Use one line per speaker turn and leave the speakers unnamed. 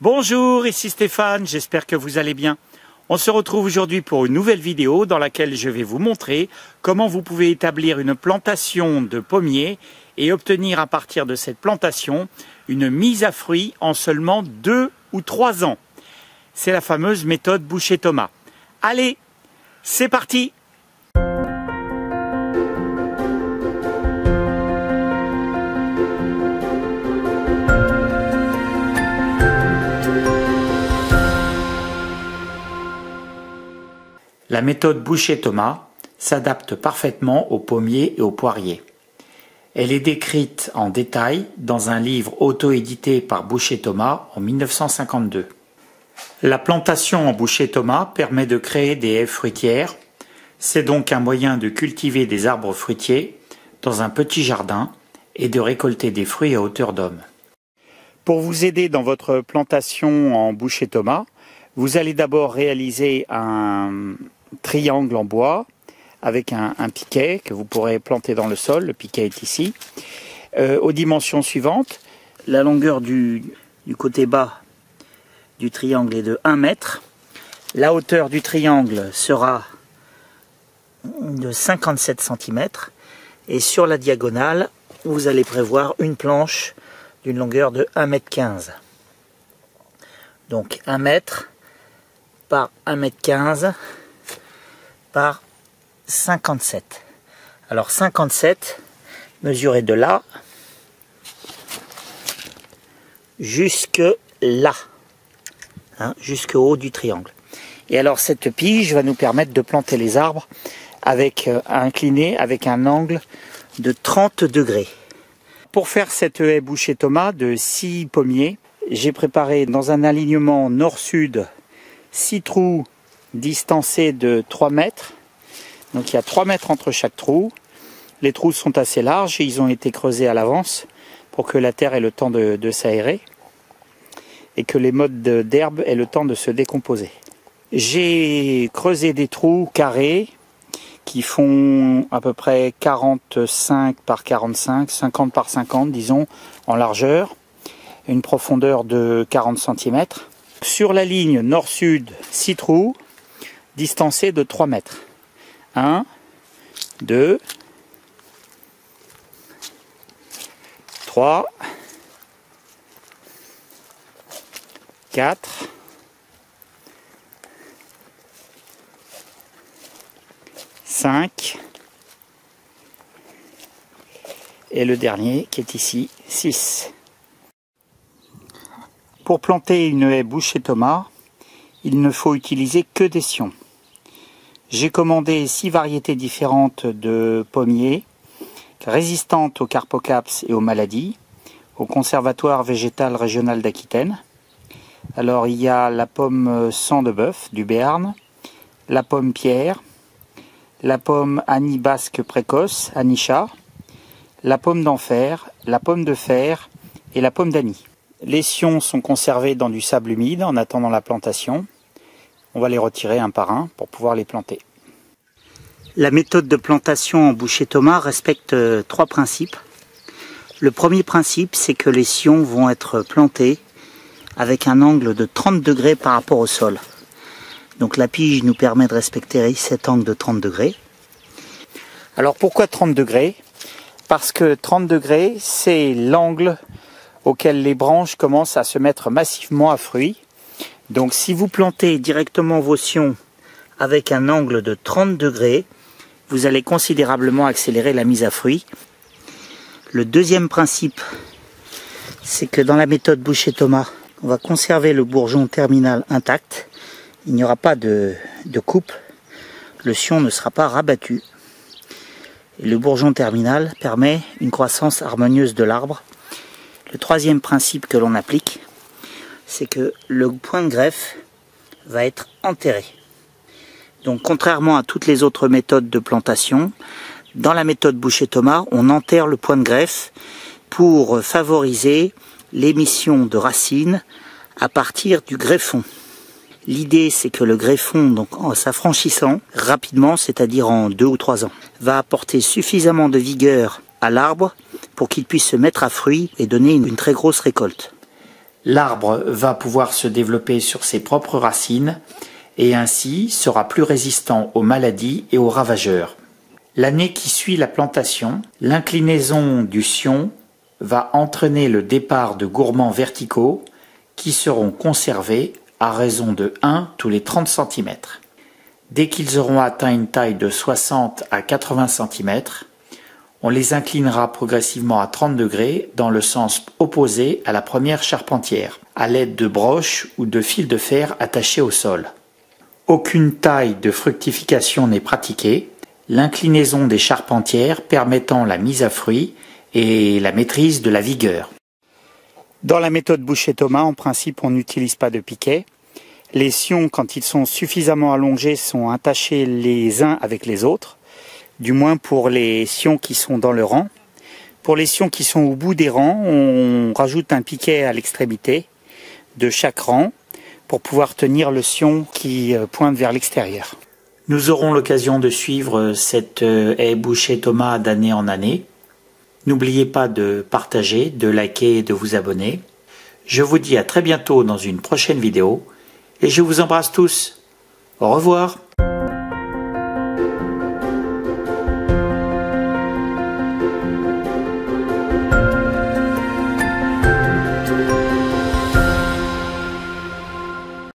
Bonjour, ici Stéphane, j'espère que vous allez bien. On se retrouve aujourd'hui pour une nouvelle vidéo dans laquelle je vais vous montrer comment vous pouvez établir une plantation de pommiers et obtenir à partir de cette plantation une mise à fruit en seulement 2 ou 3 ans. C'est la fameuse méthode Bouchet-Thomas. Allez, c'est parti! La méthode Bouchet-Thomas s'adapte parfaitement aux pommiers et aux poiriers. Elle est décrite en détail dans un livre auto-édité par Bouchet-Thomas en 1952. La plantation en Bouchet-Thomas permet de créer des haies fruitières. C'est donc un moyen de cultiver des arbres fruitiers dans un petit jardin et de récolter des fruits à hauteur d'homme. Pour vous aider dans votre plantation en Bouchet-Thomas, vous allez d'abord réaliser un triangle en bois avec un piquet que vous pourrez planter dans le sol. Le piquet est ici. Aux dimensions suivantes, la longueur du côté bas du triangle est de 1 mètre. La hauteur du triangle sera de 57 cm. Et sur la diagonale, vous allez prévoir une planche d'une longueur de 1,15 m. Donc 1 mètre par 1,15 m par 57. Alors 57, mesurez de là jusque là, jusqu'au haut du triangle. Et alors cette pige va nous permettre de planter les arbres avec incliné avec un angle de 30 degrés. Pour faire cette haie Bouchet-Thomas de 6 pommiers, j'ai préparé dans un alignement nord-sud 6 trous distancés de 3 mètres. Donc il y a 3 mètres entre chaque trou. Les trous sont assez larges et ils ont été creusés à l'avance pour que la terre ait le temps de s'aérer et que les mottes d'herbe aient le temps de se décomposer. J'ai creusé des trous carrés qui font à peu près 45 par 45, 50 par 50 disons en largeur, une profondeur de 40 cm. Sur la ligne nord-sud, 6 trous distancés de 3 mètres. 1, 2, 3, 4, 5, et le dernier qui est ici, 6. Pour planter une haie Bouchet-Thomas, il ne faut utiliser que des sions. J'ai commandé 6 variétés différentes de pommiers, résistantes aux carpocaps et aux maladies, au Conservatoire végétal régional d'Aquitaine. Alors il y a la pomme sang de bœuf du Béarn, la pomme pierre, la pomme Annie basque précoce, Anisha, la pomme d'enfer, la pomme de fer et la pomme d'Annie. Les sions sont conservés dans du sable humide en attendant la plantation. On va les retirer un par un pour pouvoir les planter. La méthode de plantation en Bouchet-Thomas respecte 3 principes. Le premier principe, c'est que les sions vont être plantés avec un angle de 30 degrés par rapport au sol. Donc la pige nous permet de respecter cet angle de 30 degrés. Alors pourquoi 30 degrés? Parce que 30 degrés, c'est l'angle auquel les branches commencent à se mettre massivement à fruit. Donc si vous plantez directement vos sions avec un angle de 30 degrés, vous allez considérablement accélérer la mise à fruit. Le deuxième principe, c'est que dans la méthode Bouchet-Thomas, on va conserver le bourgeon terminal intact. Il n'y aura pas de coupe. Le sion ne sera pas rabattu. Et le bourgeon terminal permet une croissance harmonieuse de l'arbre. Le troisième principe que l'on applique, c'est que le point de greffe va être enterré. Donc contrairement à toutes les autres méthodes de plantation, dans la méthode Bouchet-Thomas, on enterre le point de greffe pour favoriser l'émission de racines à partir du greffon. L'idée, c'est que le greffon, donc en s'affranchissant rapidement, c'est-à-dire en 2 ou 3 ans, va apporter suffisamment de vigueur à l'arbre pour qu'il puisse se mettre à fruit et donner une très grosse récolte. L'arbre va pouvoir se développer sur ses propres racines et ainsi sera plus résistant aux maladies et aux ravageurs. L'année qui suit la plantation, l'inclinaison du sion va entraîner le départ de gourmands verticaux qui seront conservés à raison de 1 tous les 30 cm. Dès qu'ils auront atteint une taille de 60 à 80 cm, on les inclinera progressivement à 30 degrés dans le sens opposé à la première charpentière, à l'aide de broches ou de fils de fer attachés au sol. Aucune taille de fructification n'est pratiquée, l'inclinaison des charpentières permettant la mise à fruit et la maîtrise de la vigueur. Dans la méthode Bouchet-Thomas, en principe, on n'utilise pas de piquet. Les sions, quand ils sont suffisamment allongés, sont attachés les uns avec les autres, du moins pour les sions qui sont dans le rang. Pour les sions qui sont au bout des rangs, on rajoute un piquet à l'extrémité de chaque rang pour pouvoir tenir le sion qui pointe vers l'extérieur. Nous aurons l'occasion de suivre cette haie Bouchet-Thomas d'année en année. N'oubliez pas de partager, de liker et de vous abonner. Je vous dis à très bientôt dans une prochaine vidéo et je vous embrasse tous. Au revoir.